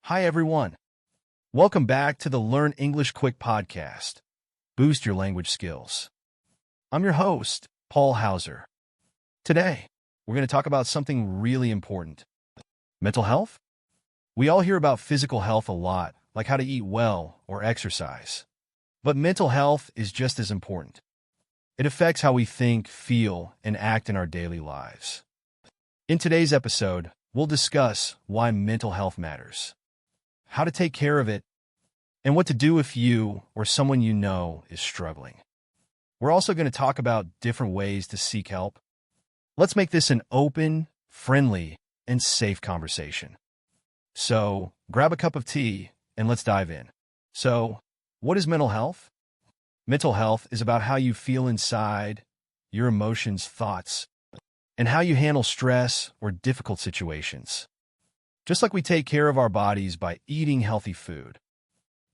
Hi, everyone. Welcome back to the Learn English Quick podcast. Boost your language skills. I'm your host, Paul Hauser. Today, we're going to talk about something really important. Mental health? We all hear about physical health a lot, like how to eat well or exercise. But mental health is just as important. It affects how we think, feel, and act in our daily lives. In today's episode, we'll discuss why mental health matters, how to take care of it, and what to do if you or someone you know is struggling. We're also going to talk about different ways to seek help. Let's make this an open, friendly, and safe conversation. So, grab a cup of tea and let's dive in. So, what is mental health? Mental health is about how you feel inside, your emotions, thoughts, and how you handle stress or difficult situations. Just like we take care of our bodies by eating healthy food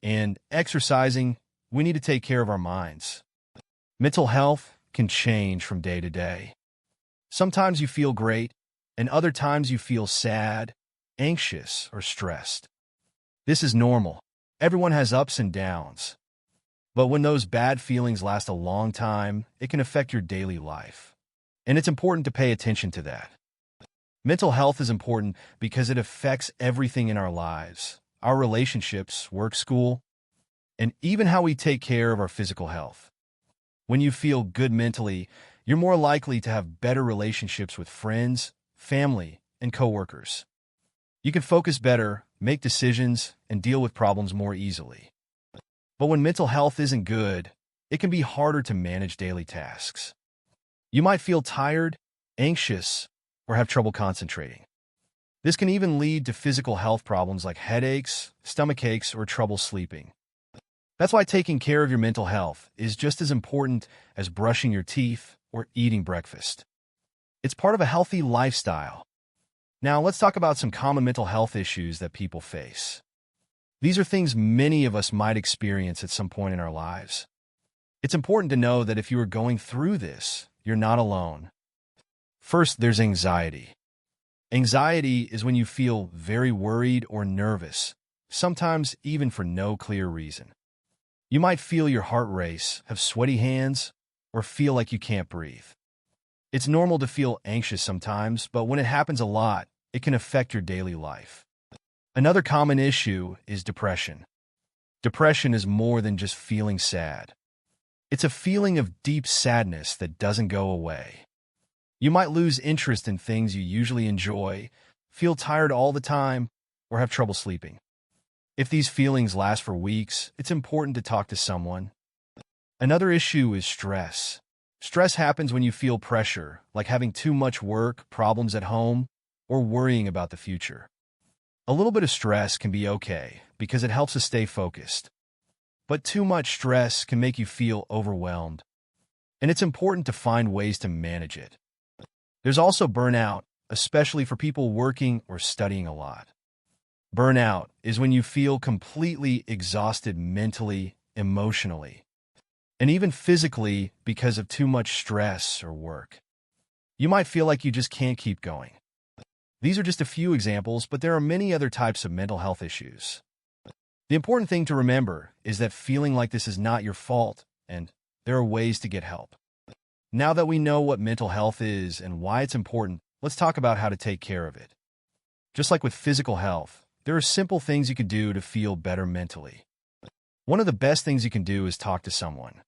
and exercising, we need to take care of our minds. Mental health can change from day to day. Sometimes you feel great, and other times you feel sad, anxious, or stressed. This is normal. Everyone has ups and downs. But when those bad feelings last a long time, it can affect your daily life. And it's important to pay attention to that. Mental health is important because it affects everything in our lives, our relationships, work, school, and even how we take care of our physical health. When you feel good mentally, you're more likely to have better relationships with friends, family, and coworkers. You can focus better, make decisions, and deal with problems more easily. But when mental health isn't good, it can be harder to manage daily tasks. You might feel tired, anxious, or have trouble concentrating. This can even lead to physical health problems like headaches, stomach aches, or trouble sleeping. That's why taking care of your mental health is just as important as brushing your teeth or eating breakfast. It's part of a healthy lifestyle. Now, let's talk about some common mental health issues that people face. These are things many of us might experience at some point in our lives. It's important to know that if you are going through this, you're not alone. First, there's anxiety. Anxiety is when you feel very worried or nervous, sometimes even for no clear reason. You might feel your heart race, have sweaty hands, or feel like you can't breathe. It's normal to feel anxious sometimes, but when it happens a lot, it can affect your daily life. Another common issue is depression. Depression is more than just feeling sad. It's a feeling of deep sadness that doesn't go away. You might lose interest in things you usually enjoy, feel tired all the time, or have trouble sleeping. If these feelings last for weeks, it's important to talk to someone. Another issue is stress. Stress happens when you feel pressure, like having too much work, problems at home, or worrying about the future. A little bit of stress can be okay because it helps us stay focused. But too much stress can make you feel overwhelmed, and it's important to find ways to manage it. There's also burnout, especially for people working or studying a lot. Burnout is when you feel completely exhausted mentally, emotionally, and even physically because of too much stress or work. You might feel like you just can't keep going. These are just a few examples, but there are many other types of mental health issues. The important thing to remember is that feeling like this is not your fault, and there are ways to get help. Now that we know what mental health is and why it's important, let's talk about how to take care of it. Just like with physical health, there are simple things you can do to feel better mentally. One of the best things you can do is talk to someone.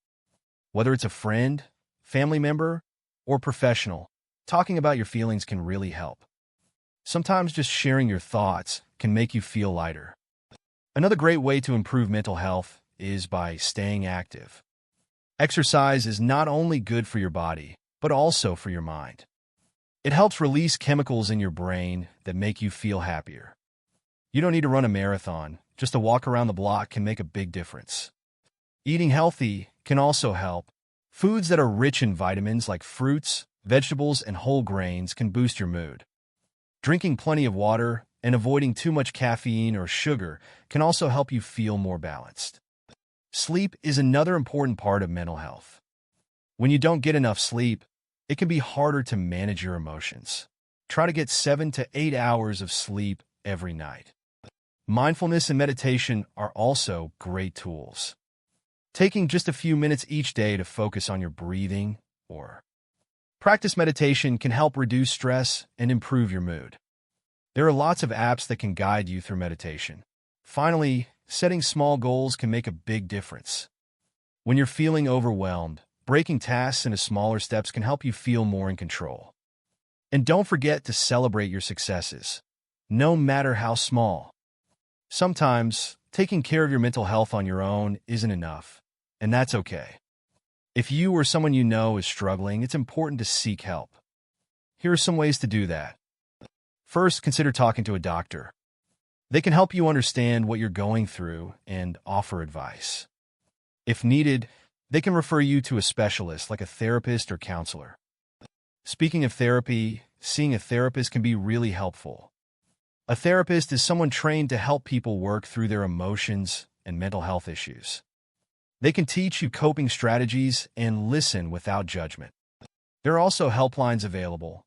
Whether it's a friend, family member, or professional, talking about your feelings can really help. Sometimes just sharing your thoughts can make you feel lighter. Another great way to improve mental health is by staying active. Exercise is not only good for your body, but also for your mind. It helps release chemicals in your brain that make you feel happier. You don't need to run a marathon, just a walk around the block can make a big difference. Eating healthy can also help. Foods that are rich in vitamins like fruits, vegetables, and whole grains can boost your mood. Drinking plenty of water and avoiding too much caffeine or sugar can also help you feel more balanced. Sleep is another important part of mental health. When you don't get enough sleep, it can be harder to manage your emotions. Try to get 7 to 8 hours of sleep every night. Mindfulness and meditation are also great tools. Taking just a few minutes each day to focus on your breathing or practice meditation can help reduce stress and improve your mood. There are lots of apps that can guide you through meditation. Finally, setting small goals can make a big difference. When you're feeling overwhelmed, breaking tasks into smaller steps can help you feel more in control. And don't forget to celebrate your successes, no matter how small. Sometimes, taking care of your mental health on your own isn't enough, and that's okay. If you or someone you know is struggling, it's important to seek help. Here are some ways to do that. First, consider talking to a doctor. They can help you understand what you're going through and offer advice. If needed, they can refer you to a specialist like a therapist or counselor. Speaking of therapy, seeing a therapist can be really helpful. A therapist is someone trained to help people work through their emotions and mental health issues. They can teach you coping strategies and listen without judgment. There are also helplines available.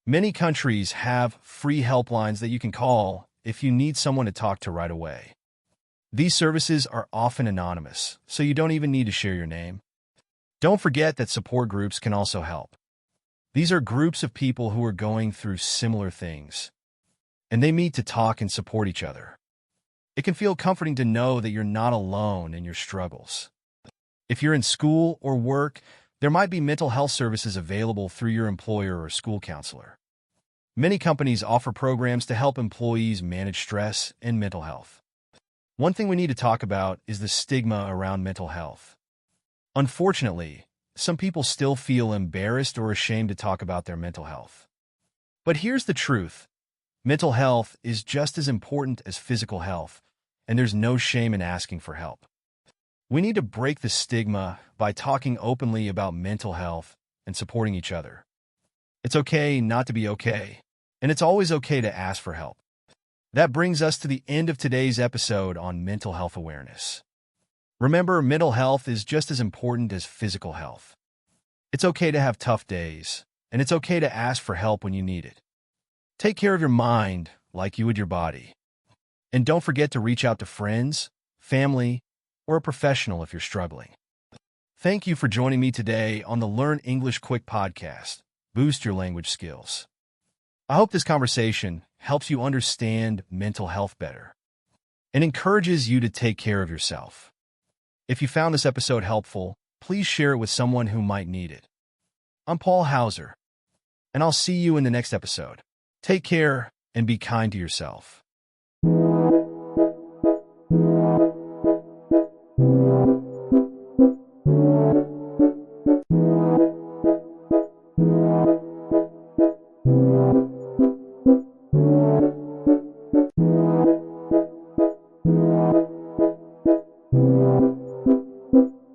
Many countries have free helplines that you can call if you need someone to talk to right away. These services are often anonymous, so you don't even need to share your name. Don't forget that support groups can also help. These are groups of people who are going through similar things, and they meet to talk and support each other. It can feel comforting to know that you're not alone in your struggles. If you're in school or work, there might be mental health services available through your employer or school counselor. Many companies offer programs to help employees manage stress and mental health. One thing we need to talk about is the stigma around mental health. Unfortunately, some people still feel embarrassed or ashamed to talk about their mental health. But here's the truth. Mental health is just as important as physical health, and there's no shame in asking for help. We need to break the stigma by talking openly about mental health and supporting each other. It's okay not to be okay, and it's always okay to ask for help. That brings us to the end of today's episode on mental health awareness. Remember, mental health is just as important as physical health. It's okay to have tough days, and it's okay to ask for help when you need it. Take care of your mind like you would your body. And don't forget to reach out to friends, family, or a professional if you're struggling. Thank you for joining me today on the Learn English Quick podcast. Boost your language skills. I hope this conversation helps you understand mental health better and encourages you to take care of yourself. If you found this episode helpful, please share it with someone who might need it. I'm Paul Hauser, and I'll see you in the next episode. Take care and be kind to yourself.